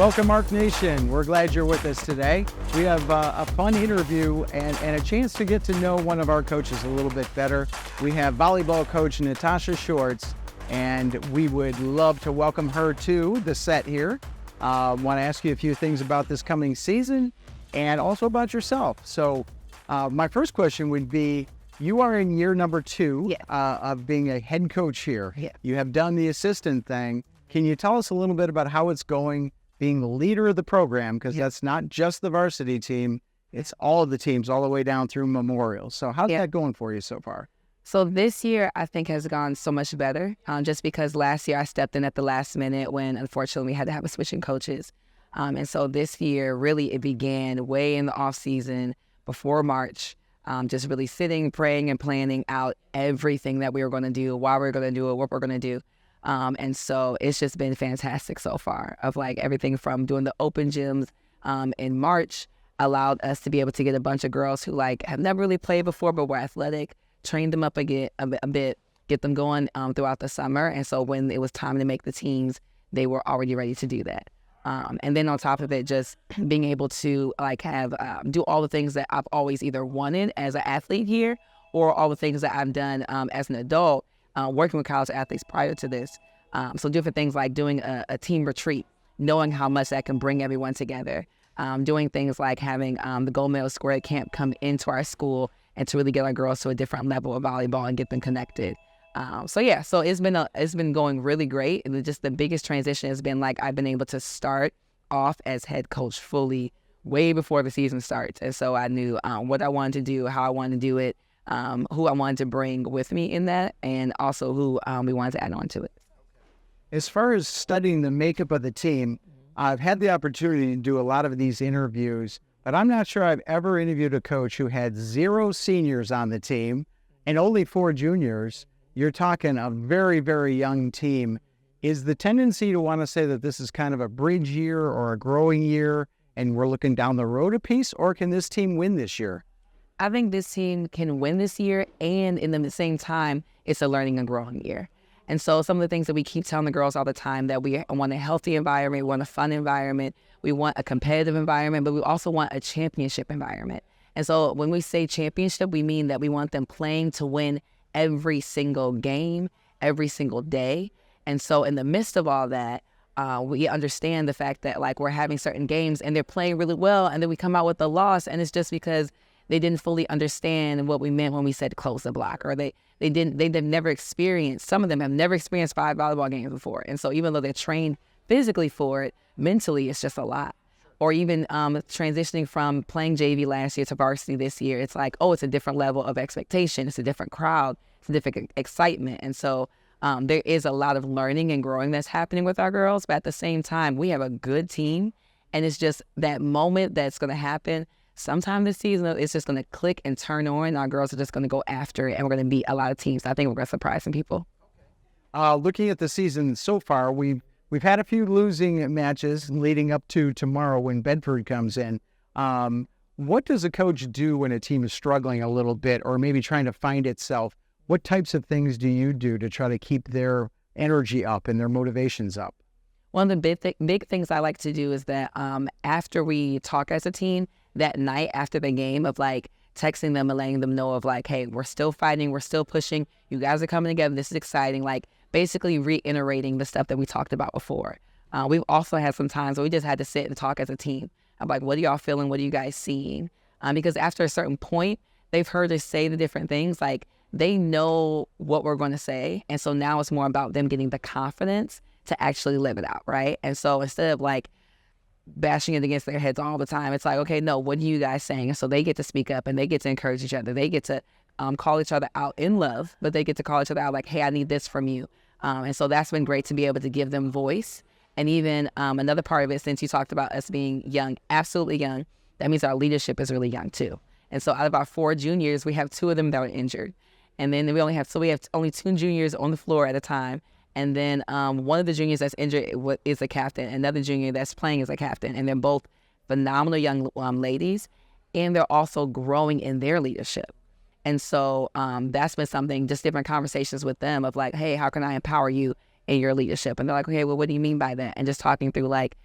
Welcome, Mark Nation. We're glad you're with us today. We have a fun interview and a chance to get to know one of our coaches a little bit better. We have volleyball coach Natasha Schwartz, and we would love to welcome her to the set here. Want to ask you a few things about this coming season and also about yourself. So my first question would be, you are in year number 2 of being a head coach here. Yeah. You have done the assistant thing. Can you tell us a little bit about how it's going being the leader of the program? Because that's not just the varsity team, it's all of the teams all the way down through Memorial. So how's that going for you so far? So this year, I think, has gone so much better, just because last year I stepped in at the last minute when, unfortunately, we had to have a switch in coaches. And so this year, really, it began way in the off season before March, just really sitting, praying, and planning out everything that we were going to do, why we were going to do it, what we're going to do. And so it's just been fantastic so far, of like everything from doing the open gyms in March allowed us to be able to get a bunch of girls who like have never really played before but were athletic, train them up a bit, get them going throughout the summer. And so when it was time to make the teams, they were already ready to do that. And then on top of it, just being able to like have do all the things that I've always either wanted as an athlete here, or all the things that I've done as an adult working with college athletes prior to this. So different things like doing a team retreat, knowing how much that can bring everyone together. Doing things like having the Gold Medal Square Camp come into our school and to really get our girls to a different level of volleyball and get them connected. So it's been going really great. And just the biggest transition has been like I've been able to start off as head coach fully way before the season starts. And so I knew what I wanted to do, how I wanted to do it, who I wanted to bring with me in that, and also who we wanted to add on to it. As far as studying the makeup of the team, I've had the opportunity to do a lot of these interviews, but I'm not sure I've ever interviewed a coach who had 0 seniors on the team and only 4 juniors. You're talking a very, very young team. Is the tendency to want to say that this is kind of a bridge year or a growing year and we're looking down the road a piece, or can this team win this year? I think this team can win this year, and in the same time, it's a learning and growing year. And so some of the things that we keep telling the girls all the time, that we want a healthy environment, we want a fun environment, we want a competitive environment, but we also want a championship environment. And so when we say championship, we mean that we want them playing to win every single game, every single day. And so in the midst of all that, we understand the fact that like we're having certain games and they're playing really well, and then we come out with a loss, and it's just because they didn't fully understand what we meant when we said close the block, or they've never experienced, some of them have never experienced 5 volleyball games before. And so even though they're trained physically for it, mentally it's just a lot. Or even transitioning from playing JV last year to varsity this year, it's like, oh, it's a different level of expectation. It's a different crowd. It's a different excitement. And so there is a lot of learning and growing that's happening with our girls. But at the same time, we have a good team. And it's just that moment that's going to happen sometime this season. It's just going to click and turn on. Our girls are just going to go after it, and we're going to beat a lot of teams. I think we're going to surprise some people. Looking at the season so far, we've had a few losing matches leading up to tomorrow when Bedford comes in. What does a coach do when a team is struggling a little bit or maybe trying to find itself? What types of things do you do to try to keep their energy up and their motivations up? One of the big things I like to do is that after we talk as a team, that night after the game, of like texting them and letting them know of like, hey, we're still fighting, we're still pushing, you guys are coming together, this is exciting, like basically reiterating the stuff that we talked about before. We've also had some times where we just had to sit and talk as a team. I'm like, what are y'all feeling? What are you guys seeing? Because after a certain point, they've heard us say the different things, like they know what we're going to say. And so now it's more about them getting the confidence to actually live it out, right? And so instead of like bashing it against their heads all the time, it's like, okay, no, what are you guys saying? And so they get to speak up and they get to encourage each other. They get to call each other out in love, but they get to call each other out like, hey, I need this from you. And so that's been great to be able to give them voice. And even another part of it, since you talked about us being young, absolutely young, that means our leadership is really young too. And so out of our 4 juniors, we have 2 of them that are injured. And then we have only 2 juniors on the floor at a time. And then one of the juniors that's injured is a captain. Another junior that's playing is a captain. And they're both phenomenal young ladies. And they're also growing in their leadership. And so that's been something, just different conversations with them of like, hey, how can I empower you in your leadership? And they're like, okay, well, what do you mean by that? And just talking through like,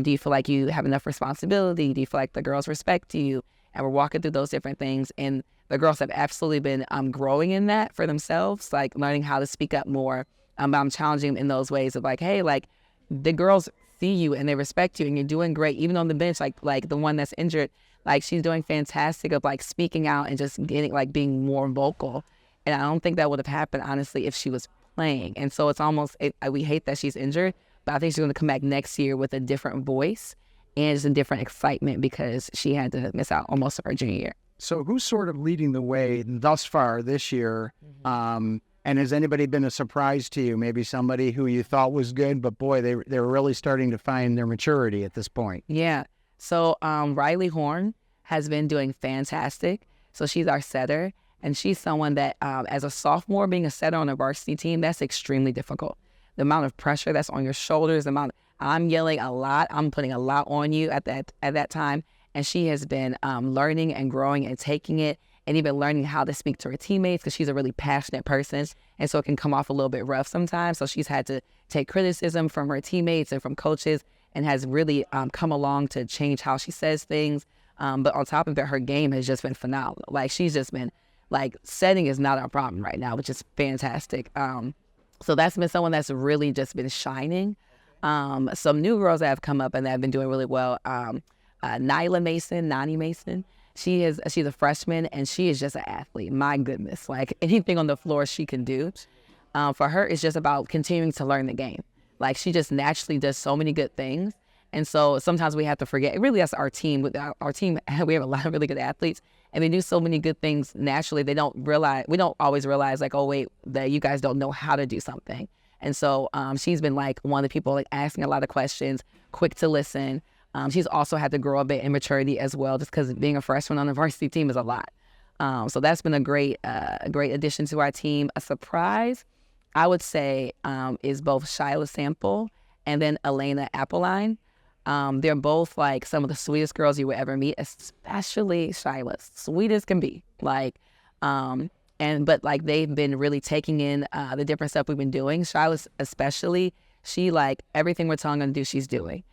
Do you feel like you have enough responsibility? Do you feel like the girls respect you? And we're walking through those different things. And the girls have absolutely been growing in that for themselves, like learning how to speak up more. I'm challenging them in those ways of like, hey, like the girls see you and they respect you and you're doing great. Even on the bench, like the one that's injured, like she's doing fantastic of like speaking out and just getting like being more vocal. And I don't think that would have happened, honestly, if she was playing. And so it's almost, we hate that she's injured, but I think she's going to come back next year with a different voice and just a different excitement because she had to miss out on most of her junior year. So who's sort of leading the way thus far this year? And has anybody been a surprise to you? Maybe somebody who you thought was good, but boy, they're really starting to find their maturity at this point. Yeah. So Riley Horn has been doing fantastic. So she's our setter. And she's someone that, as a sophomore, being a setter on a varsity team, that's extremely difficult. The amount of pressure that's on your shoulders, I'm yelling a lot. I'm putting a lot on you at that time. And she has been learning and growing and taking it and even learning how to speak to her teammates because she's a really passionate person. And so it can come off a little bit rough sometimes. So she's had to take criticism from her teammates and from coaches and has really come along to change how she says things. But on top of it, her game has just been phenomenal. Like she's just been, like setting is not our problem right now, which is fantastic. So that's been someone that's really just been shining. Some new girls that have come up and that have been doing really well. Nani Mason. She's a freshman and she is just an athlete. My goodness, like anything on the floor she can do. For her, it's just about continuing to learn the game. Like she just naturally does so many good things. And so sometimes we have to forget, really that's our team. With our team, we have a lot of really good athletes and they do so many good things naturally. We don't always realize like, oh wait, that you guys don't know how to do something. And so she's been like one of the people like asking a lot of questions, quick to listen. She's also had to grow a bit in maturity as well, just because being a freshman on the varsity team is a lot. So that's been a great addition to our team. A surprise, I would say, is both Shyla Sample and then Elena Appeline. They're both like some of the sweetest girls you would ever meet, especially Shyla, sweet as can be. Like, but like they've been really taking in the different stuff we've been doing. Shyla especially, she like everything we're telling her to do, she's doing.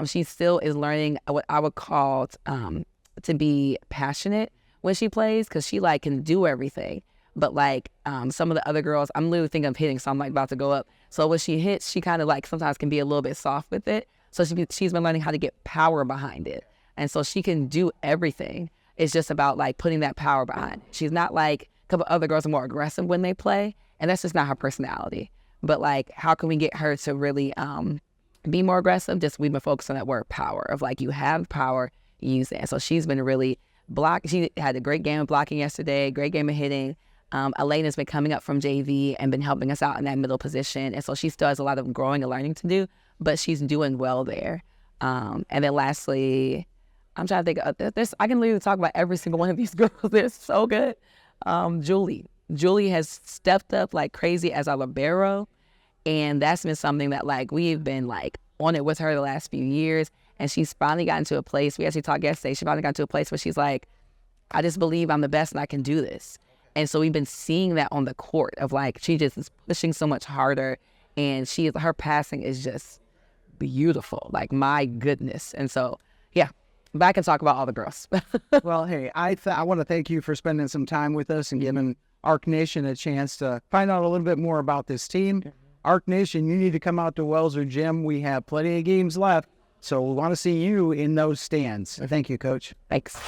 She still is learning what I would call to be passionate when she plays, because she like can do everything. But like some of the other girls, I'm literally thinking of hitting, so I'm like about to go up. So when she hits, she kind of like sometimes can be a little bit soft with it. So she's been learning how to get power behind it. And so she can do everything. It's just about like putting that power behind it. She's not like a couple other girls are more aggressive when they play, and that's just not her personality. But like, how can we get her to really be more aggressive? Just we've been focused on that word power of like, you have power, use it. And so she's been really she had a great game of blocking yesterday, great game of hitting. Elena's been coming up from JV and been helping us out in that middle position. And so she still has a lot of growing and learning to do, but she's doing well there. And then lastly, I'm trying to think of this. I can literally talk about every single one of these girls. They're so good. Julie has stepped up like crazy as a libero. And that's been something that like we've been like on it with her the last few years. And she's finally gotten to a place, we actually talked yesterday, she finally got to a place where she's like, I just believe I'm the best and I can do this. And so we've been seeing that on the court of like, she just is pushing so much harder, and her passing is just beautiful. Like, my goodness. And so, yeah, but I can talk about all the girls. Well, hey, I want to thank you for spending some time with us and giving Arc Nation a chance to find out a little bit more about this team. Arc Nation, you need to come out to Welser Gym. We have plenty of games left, so we want to see you in those stands. Thank you, Coach. Thanks.